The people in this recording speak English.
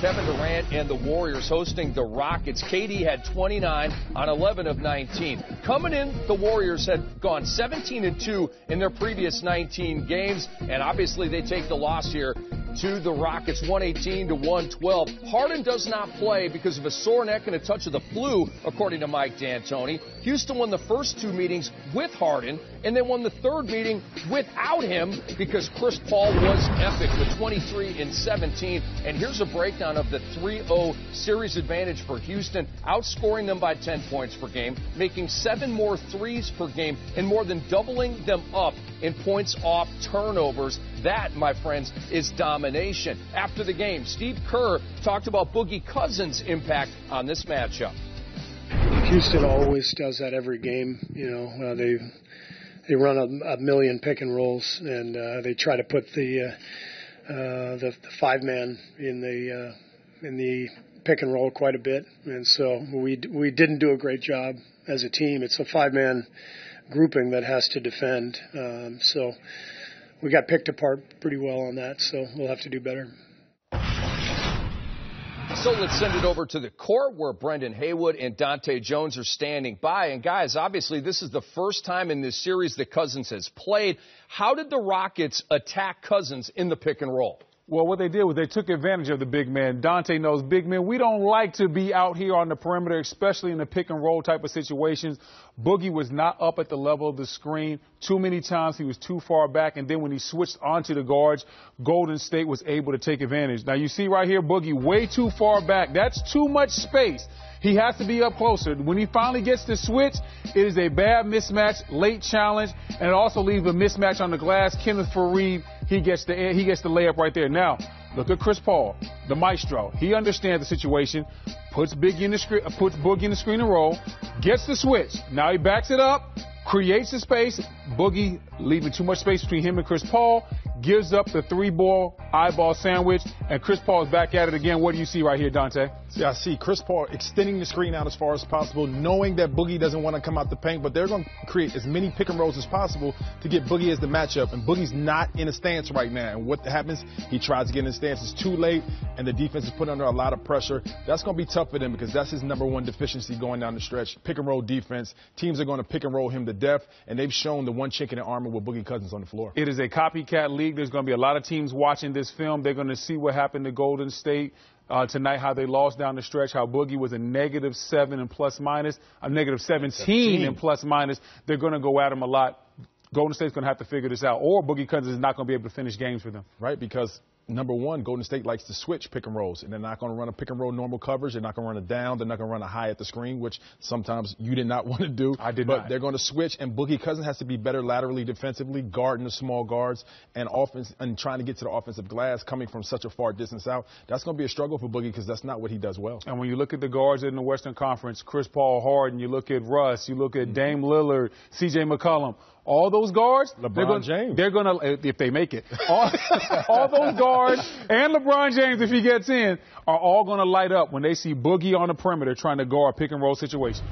Kevin Durant and the Warriors hosting the Rockets. KD had 29 on 11 of 19. Coming in, the Warriors had gone 17-2 in their previous 19 games, and obviously they take the loss here to the Rockets, 118-112. Harden does not play because of a sore neck and a touch of the flu, according to Mike D'Antoni. Houston won the first two meetings with Harden, and they won the third meeting without him because Chris Paul was epic with 23 and 17. And here's a breakdown of the 3-0 series advantage for Houston, outscoring them by 10 points per game, making 7 more threes per game, and more than doubling them up in points off turnovers. That, my friends, is domination. After the game, Steve Kerr talked about Boogie Cousins' impact on this matchup. Houston always does that every game. You know, they run a million pick and rolls, and they try to put the 5-man in the pick and roll quite a bit. And so we didn't do a great job as a team. It's a 5-man grouping that has to defend. So we got picked apart pretty well on that, so we'll have to do better. So let's send it over to the court where Brandan Haywood and Dahntay Jones are standing by. And guys, obviously this is the first time in this series that Cousins has played. How did the Rockets attack Cousins in the pick and roll? Well, what they did was they took advantage of the big man. Dahntay knows big men. We don't like to be out here on the perimeter, especially in the pick and roll type of situations. Boogie was not up at the level of the screen. Too many times he was too far back. And then when he switched onto the guards, Golden State was able to take advantage. Now, you see right here, Boogie way too far back. That's too much space. He has to be up closer. When he finally gets the switch, it is a bad mismatch, late challenge, and it also leaves a mismatch on the glass. Kenneth Faried, he gets the layup right there. Now, look at Chris Paul, the maestro. He understands the situation, puts Boogie in the screen and roll, gets the switch. Now he backs it up, creates the space. Boogie leaving too much space between him and Chris Paul, gives up the 3-ball eyeball sandwich, and Chris Paul is back at it again. What do you see right here, Dahntay? See, I see Chris Paul extending the screen out as far as possible, knowing that Boogie doesn't want to come out the paint, but they're going to create as many pick and rolls as possible to get Boogie as the matchup. And Boogie's not in a stance right now. And what happens? He tries to get in a stance. It's too late, and the defense is put under a lot of pressure. That's going to be tough for them because that's his number one deficiency going down the stretch. Pick and roll defense. Teams are going to pick and roll him to death, and they've shown the one chink in the armor with Boogie Cousins on the floor. It is a copycat league. There's going to be a lot of teams watching this film. They're going to see what happened to Golden State tonight, how they lost down the stretch, how Boogie was a -7 and plus minus, a -17 and plus minus. They're going to go at him a lot. Golden State's going to have to figure this out, or Boogie Cousins is not going to be able to finish games for them. Right, because number one, Golden State likes to switch pick and rolls, and they're not going to run a pick and roll normal coverage. They're not going to run it down. They're not going to run a high at the screen, which sometimes you did not want to do. I did not. But they're going to switch, and Boogie Cousins has to be better laterally defensively, guarding the small guards and offense and trying to get to the offensive glass coming from such a far distance out. That's going to be a struggle for Boogie because that's not what he does well. And when you look at the guards in the Western Conference, Chris Paul, Harden, you look at Russ, you look at Dame Lillard, C.J. McCollum, all those guards, James. They're going to, if they make it, all those guards and LeBron James, if he gets in, are all going to light up when they see Boogie on the perimeter trying to guard pick and roll situations.